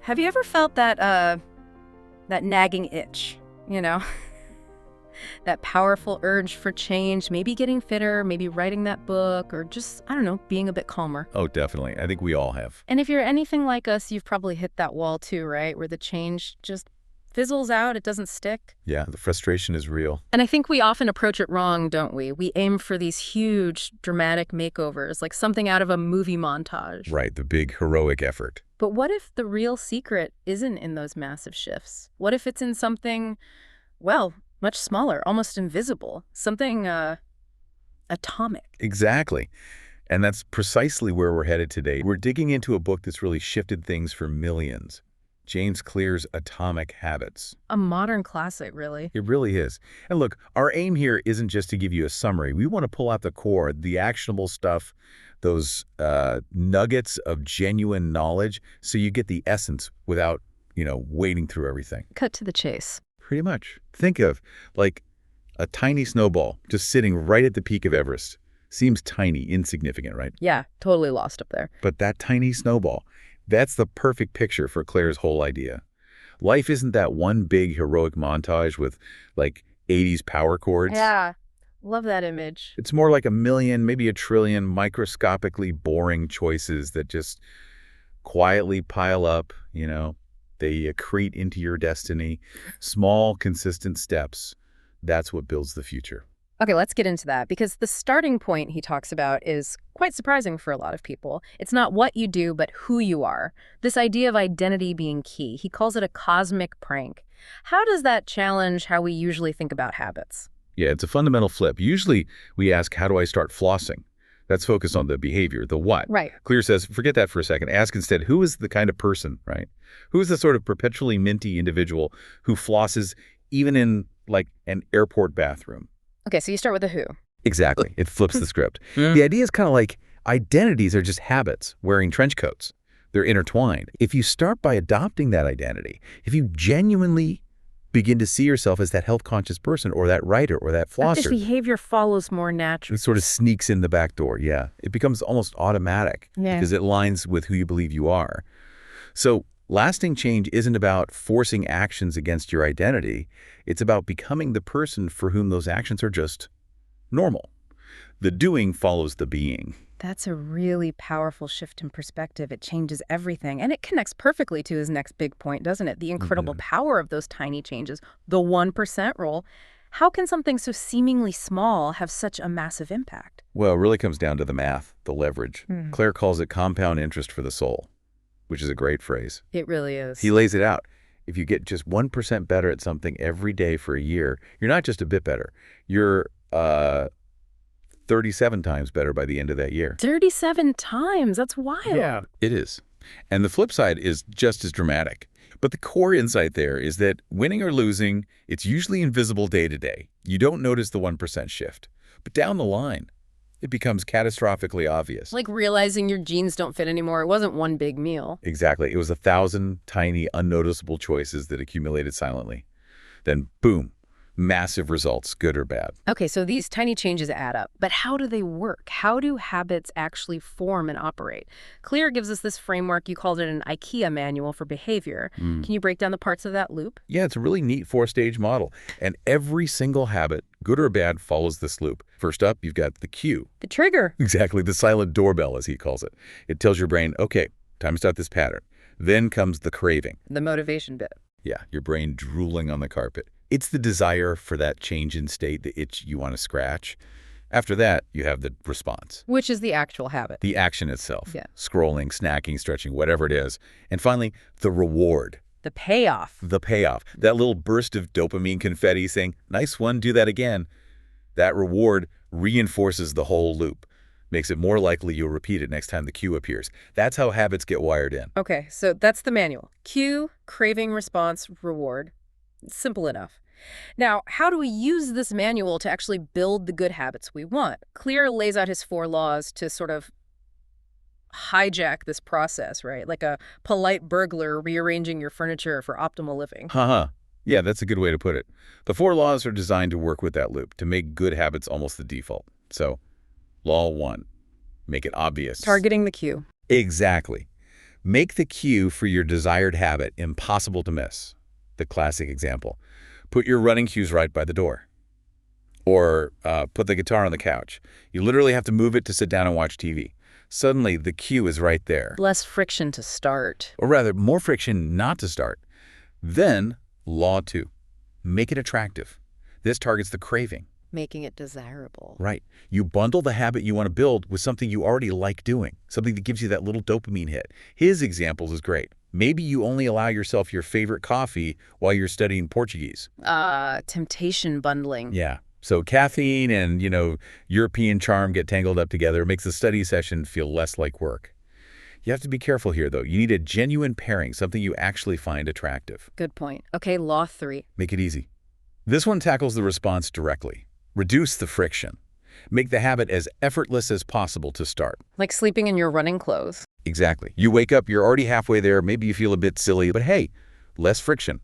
Have you ever felt that nagging itch, you know? That powerful urge for change, maybe getting fitter, maybe writing that book, or just, I don't know, being a bit calmer. Oh, definitely. I think we all have. And if you're anything like us, you've probably hit that wall too, right? Where the change just fizzles out, it doesn't stick. Yeah, the frustration is real. And I think we often approach it wrong, don't we? We aim for these huge, dramatic makeovers, like something out of a movie montage. Right, the big heroic effort. But what if the real secret isn't in those massive shifts? What if it's in something, well, much smaller, almost invisible, something atomic? Exactly. And that's precisely where we're headed today. We're digging into a book that's really shifted things for millions. James Clear's Atomic Habits. A modern classic, really. It really is. And look, our aim here isn't just to give you a summary. We want to pull out the core, the actionable stuff, those nuggets of genuine knowledge, so you get the essence without, wading through everything. Cut to the chase. Pretty much. Think of, like, a tiny snowball just sitting right at the peak of Everest. Seems tiny, insignificant, right? Yeah, totally lost up there. But that tiny snowball, that's the perfect picture for Claire's whole idea. Life isn't that one big heroic montage with, like, 80s power chords. Yeah, love that image. It's more like a million, maybe a trillion microscopically boring choices that just quietly pile up, They accrete into your destiny. Small, consistent steps. That's what builds the future. Okay, let's get into that, because the starting point he talks about is quite surprising for a lot of people. It's not what you do, but who you are. This idea of identity being key. He calls it a cosmic prank. How does that challenge how we usually think about habits? Yeah, it's a fundamental flip. Usually we ask, how do I start flossing? That's focused on the behavior, the what. Right. Clear says, forget that for a second. Ask instead, who is the kind of person, right? Who is the sort of perpetually minty individual who flosses even in, like, an airport bathroom? Okay, so you start with the who. Exactly. It flips the script. The idea is kind of like identities are just habits, wearing trench coats. They're intertwined. If you start by adopting that identity, if you genuinely begin to see yourself as that health-conscious person or that writer or that flosser, This behavior follows more naturally. it sort of sneaks in the back door, yeah. It becomes almost automatic because it aligns with who you believe you are. So lasting change isn't about forcing actions against your identity. It's about becoming the person for whom those actions are just normal. The doing follows the being. That's a really powerful shift in perspective. It changes everything. And it connects perfectly to his next big point, doesn't it? The incredible power of those tiny changes, the 1% rule. How can something so seemingly small have such a massive impact? Well, it really comes down to the math, the leverage. Claire calls it compound interest for the soul, which is a great phrase. It really is. He lays it out. If you get just 1% better at something every day for a year, you're not just a bit better. You're 37 times better by the end of that year. 37 times? That's wild. Yeah, it is. And the flip side is just as dramatic. But the core insight there is that winning or losing, it's usually invisible day to day. You don't notice the 1% shift. But down the line, it becomes catastrophically obvious. Like realizing your jeans don't fit anymore. It wasn't one big meal. Exactly. It was 1,000 tiny, unnoticeable choices that accumulated silently. Then, boom, massive results, good or bad. Okay, so these tiny changes add up. But how do they work? How do habits actually form and operate? Clear gives us this framework. You called it an IKEA manual for behavior. Can you break down the parts of that loop? Yeah, it's a really neat 4-stage model. And every single habit, good or bad, follows this loop. First up, you've got the cue. The trigger. Exactly, the silent doorbell, as he calls it. It tells your brain, okay, time to start this pattern. Then comes the craving. The motivation bit. Yeah, your brain drooling on the carpet. It's the desire for that change in state, the itch you want to scratch. After that, you have the response. Which is the actual habit. The action itself. Yeah. Scrolling, snacking, stretching, whatever it is. And finally, the reward. The payoff. The payoff. That little burst of dopamine confetti saying, nice one, do that again. That reward reinforces the whole loop. Makes it more likely you'll repeat it next time the cue appears. That's how habits get wired in. Okay, so that's the manual. Cue, craving, response, reward. Simple enough. Now, how do we use this manual to actually build the good habits we want? Clear lays out his 4 laws to sort of hijack this process, right? Like a polite burglar rearranging your furniture for optimal living. Yeah, that's a good way to put it. The 4 laws are designed to work with that loop, to make good habits almost the default. So, Law 1, make it obvious. Targeting the cue. Exactly. Make the cue for your desired habit impossible to miss. The classic example. Put your running shoes right by the door. Or put the guitar on the couch. You literally have to move it to sit down and watch TV. Suddenly, the cue is right there. Less friction to start. Or rather, more friction not to start. Then, law 2. Make it attractive. This targets the craving. Making it desirable. Right. You bundle the habit you want to build with something you already like doing, something that gives you that little dopamine hit. His examples is great. Maybe you only allow yourself your favorite coffee while you're studying Portuguese. Temptation bundling. Yeah. So caffeine and, European charm get tangled up together. It makes the study session feel less like work. You have to be careful here, though. You need a genuine pairing, something you actually find attractive. Good point. Okay, law 3. Make it easy. This one tackles the response directly. Reduce the friction. Make the habit as effortless as possible to start. Like sleeping in your running clothes. Exactly. You wake up, you're already halfway there, maybe you feel a bit silly, but hey, less friction.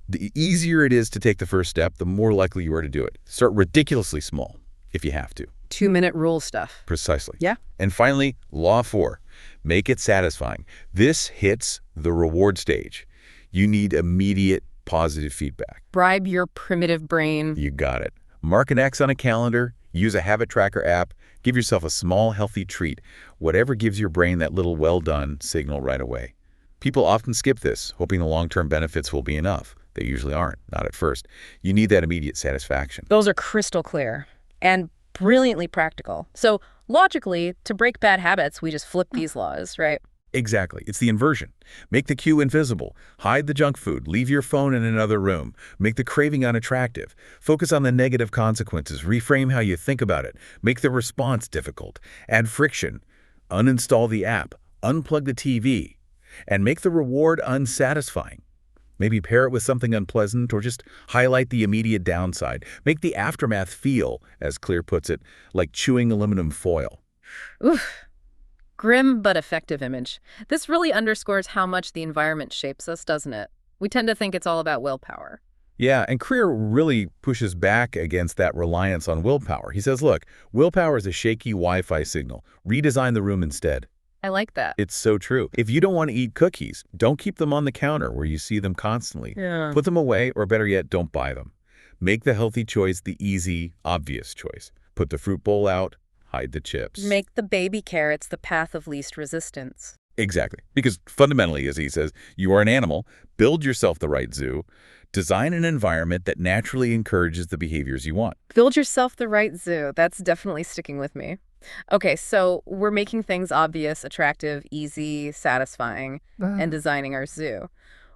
The easier it is to take the first step, the more likely you are to do it. Start ridiculously small, if you have to. 2-minute rule stuff. Precisely. Yeah. And finally, law 4. Make it satisfying. This hits the reward stage. You need immediate positive feedback. Bribe your primitive brain. You got it. Mark an X on a calendar, use a habit tracker app, give yourself a small, healthy treat, whatever gives your brain that little well-done signal right away. People often skip this, hoping the long-term benefits will be enough. They usually aren't, not at first. You need that immediate satisfaction. Those are crystal clear and brilliantly practical. So logically, to break bad habits, we just flip these laws, right? Exactly. It's the inversion. Make the cue invisible. Hide the junk food. Leave your phone in another room. Make the craving unattractive. Focus on the negative consequences. Reframe how you think about it. Make the response difficult. Add friction. Uninstall the app. Unplug the TV. And make the reward unsatisfying. Maybe pair it with something unpleasant or just highlight the immediate downside. Make the aftermath feel, as Clear puts it, like chewing aluminum foil. Oof. Grim but effective image. This really underscores how much the environment shapes us, doesn't it? We tend to think it's all about willpower. Yeah, and Creer really pushes back against that reliance on willpower. He says, look, willpower is a shaky Wi-Fi signal. Redesign the room instead. I like that. It's so true. If you don't want to eat cookies, don't keep them on the counter where you see them constantly. Yeah. Put them away, or better yet, don't buy them. Make the healthy choice the easy, obvious choice. Put the fruit bowl out, hide the chips. Make the baby carrots the path of least resistance. Exactly. Because fundamentally, as he says, you are an animal. Build yourself the right zoo. Design an environment that naturally encourages the behaviors you want. Build yourself the right zoo. That's definitely sticking with me. Okay, so we're making things obvious, attractive, easy, satisfying, and designing our zoo.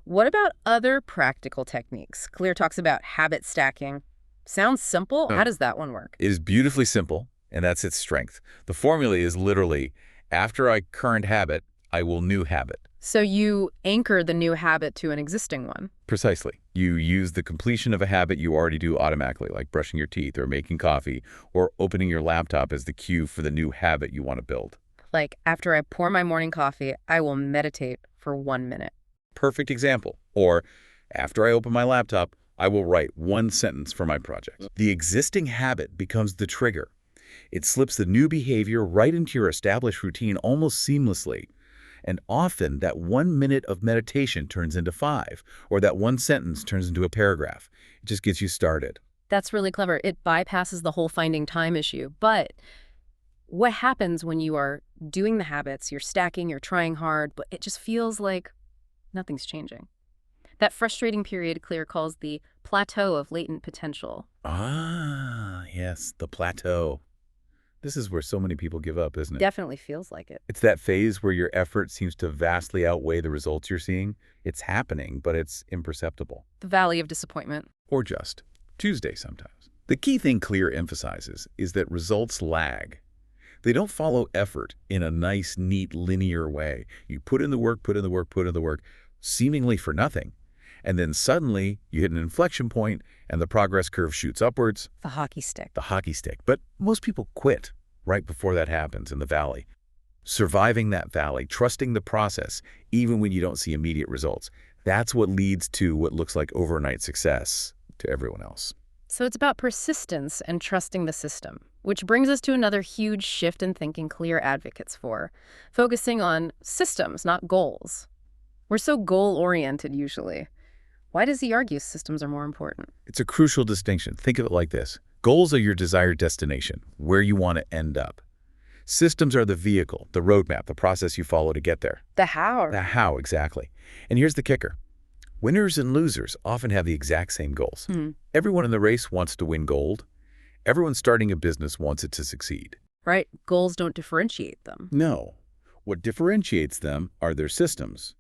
What about other practical techniques? Clear talks about habit stacking. Sounds simple. How does that one work? It is beautifully simple, and that's its strength. The formula is literally, after I current habit, I will new habit. So you anchor the new habit to an existing one. Precisely. You use the completion of a habit you already do automatically, like brushing your teeth or making coffee or opening your laptop as the cue for the new habit you want to build. Like, after I pour my morning coffee, I will meditate for 1 minute. Perfect example. Or, after I open my laptop, I will write one sentence for my project. The existing habit becomes the trigger. It slips the new behavior right into your established routine almost seamlessly. And often, that 1 minute of meditation turns into 5, or that one sentence turns into a paragraph. It just gets you started. That's really clever. It bypasses the whole finding time issue. But what happens when you are doing the habits, you're stacking, you're trying hard, but it just feels like nothing's changing? That frustrating period Clear calls the plateau of latent potential. Ah, yes, the plateau. This is where so many people give up, isn't it? Definitely feels like it. It's that phase where your effort seems to vastly outweigh the results you're seeing. It's happening, but it's imperceptible. The valley of disappointment. Or just Tuesday sometimes. The key thing Clear emphasizes is that results lag. They don't follow effort in a nice, neat, linear way. You put in the work, put in the work, put in the work, seemingly for nothing. And then suddenly you hit an inflection point and the progress curve shoots upwards. The hockey stick. The hockey stick. But most people quit right before that happens in the valley. Surviving that valley, trusting the process, even when you don't see immediate results, that's what leads to what looks like overnight success to everyone else. So it's about persistence and trusting the system. Which brings us to another huge shift in thinking Clear advocates for, focusing on systems, not goals. We're so goal-oriented usually. Why does he argue systems are more important? It's a crucial distinction. Think of it like this. Goals are your desired destination, where you want to end up. Systems are the vehicle, the roadmap, the process you follow to get there. The how. The how, exactly. And here's the kicker. Winners and losers often have the exact same goals. Everyone in the race wants to win gold. Everyone starting a business wants it to succeed. Right. Goals don't differentiate them. No. What differentiates them are their systems.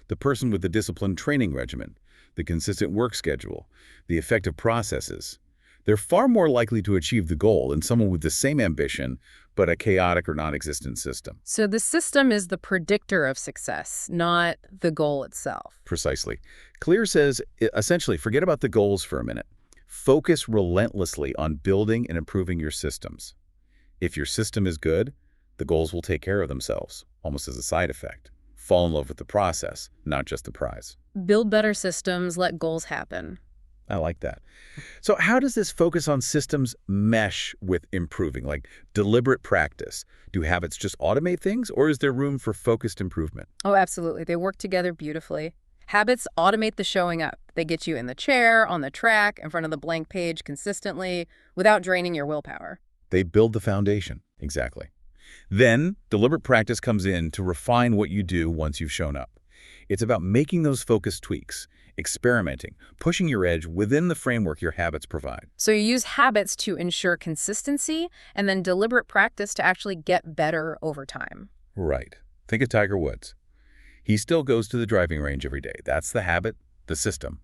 The person with the disciplined training regimen, the consistent work schedule, the effective processes. They're far more likely to achieve the goal than someone with the same ambition, but a chaotic or non-existent system. So the system is the predictor of success, not the goal itself. Precisely. Clear says, essentially, forget about the goals for a minute. Focus relentlessly on building and improving your systems. If your system is good, the goals will take care of themselves, almost as a side effect. Fall in love with the process, not just the prize. Build better systems, let goals happen. I like that. So how does this focus on systems mesh with improving, like deliberate practice? Do habits just automate things, or is there room for focused improvement? Oh, absolutely. They work together beautifully. Habits automate the showing up. They get you in the chair, on the track, in front of the blank page consistently, without draining your willpower. They build the foundation. Exactly. Then deliberate practice comes in to refine what you do once you've shown up. It's about making those focused tweaks, experimenting, pushing your edge within the framework your habits provide. So you use habits to ensure consistency and then deliberate practice to actually get better over time. Right. Think of Tiger Woods. He still goes to the driving range every day. That's the habit, the system.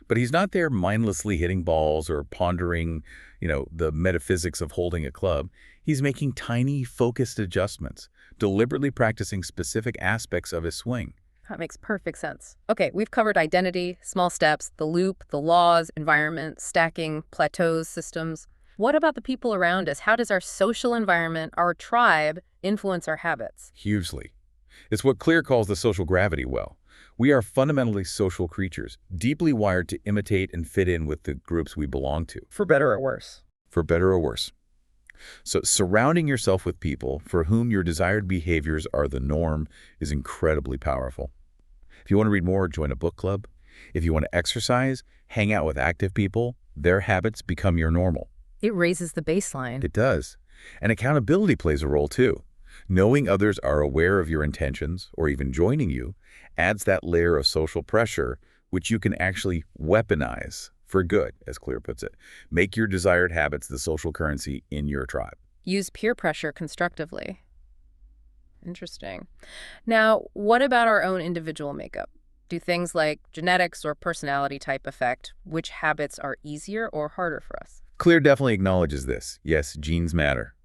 But he's not there mindlessly hitting balls or pondering, the metaphysics of holding a club. He's making tiny, focused adjustments, deliberately practicing specific aspects of his swing. That makes perfect sense. Okay, we've covered identity, small steps, the loop, the laws, environment, stacking, plateaus, systems. What about the people around us? How does our social environment, our tribe, influence our habits? Hugely. It's what Clear calls the social gravity well. We are fundamentally social creatures, deeply wired to imitate and fit in with the groups we belong to. For better or worse. For better or worse. So surrounding yourself with people for whom your desired behaviors are the norm is incredibly powerful. If you want to read more, join a book club. If you want to exercise, hang out with active people, their habits become your normal. It raises the baseline. It does. And accountability plays a role too. Knowing others are aware of your intentions, or even joining you, adds that layer of social pressure, which you can actually weaponize for good, as Clear puts it. Make your desired habits the social currency in your tribe. Use peer pressure constructively. Interesting. Now, what about our own individual makeup? Do things like genetics or personality type affect which habits are easier or harder for us? Clear definitely acknowledges this. Yes, genes matter.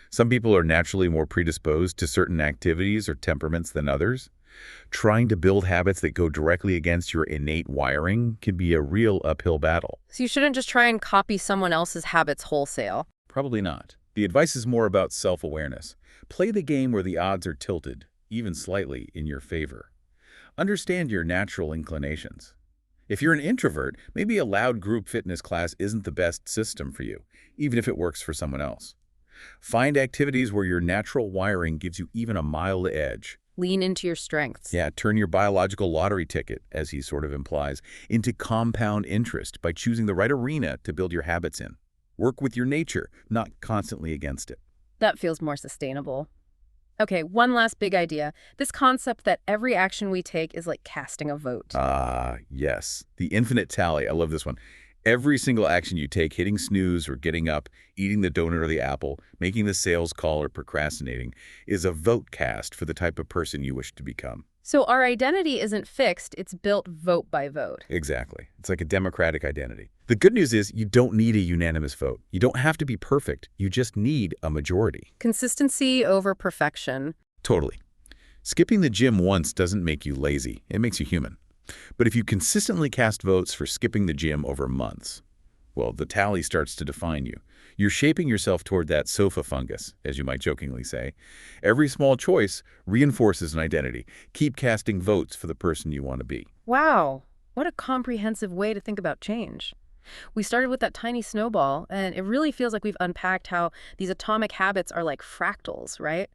Some people are naturally more predisposed to certain activities or temperaments than others. Trying to build habits that go directly against your innate wiring can be a real uphill battle. So you shouldn't just try and copy someone else's habits wholesale. Probably not. The advice is more about self-awareness. Play the game where the odds are tilted, even slightly, in your favor. Understand your natural inclinations. If you're an introvert, maybe a loud group fitness class isn't the best system for you, even if it works for someone else. Find activities where your natural wiring gives you even a mild edge. Lean into your strengths. Yeah, turn your biological lottery ticket, as he sort of implies, into compound interest by choosing the right arena to build your habits in. Work with your nature, not constantly against it. That feels more sustainable. Okay, one last big idea. This concept that every action we take is like casting a vote. Yes. The infinite tally. I love this one. Every single action you take, hitting snooze or getting up, eating the donut or the apple, making the sales call or procrastinating, is a vote cast for the type of person you wish to become. So our identity isn't fixed, it's built vote by vote. Exactly. It's like a democratic identity. The good news is you don't need a unanimous vote. You don't have to be perfect. You just need a majority. Consistency over perfection. Totally. Skipping the gym once doesn't make you lazy. It makes you human. But if you consistently cast votes for skipping the gym over months, well, the tally starts to define you. You're shaping yourself toward that sofa fungus, as you might jokingly say. Every small choice reinforces an identity. Keep casting votes for the person you want to be. Wow, what a comprehensive way to think about change. We started with that tiny snowball, and it really feels like we've unpacked how these atomic habits are like fractals, right?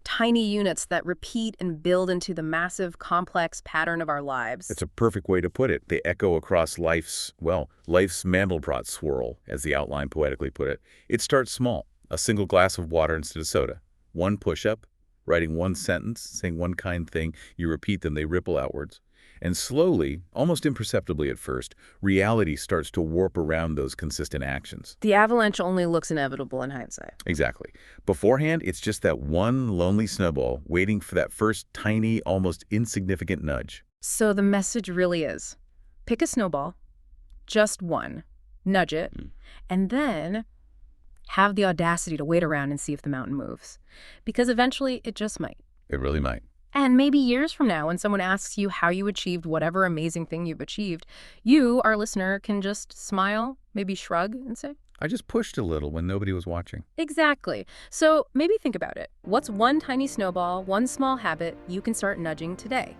Tiny units that repeat and build into the massive, complex pattern of our lives. It's a perfect way to put it. They echo across life's Mandelbrot swirl, as the outline poetically put it. It starts small, a single glass of water instead of soda. One push-up, writing one sentence, saying one kind thing. You repeat them, they ripple outwards. And slowly, almost imperceptibly at first, reality starts to warp around those consistent actions. The avalanche only looks inevitable in hindsight. Exactly. Beforehand, it's just that one lonely snowball waiting for that first tiny, almost insignificant nudge. So the message really is, pick a snowball, just one, nudge it, and then have the audacity to wait around and see if the mountain moves. Because eventually it just might. It really might. And maybe years from now, when someone asks you how you achieved whatever amazing thing you've achieved, you, our listener, can just smile, maybe shrug and say, I just pushed a little when nobody was watching. exactly. So maybe think about it. What's one tiny snowball, one small habit you can start nudging today?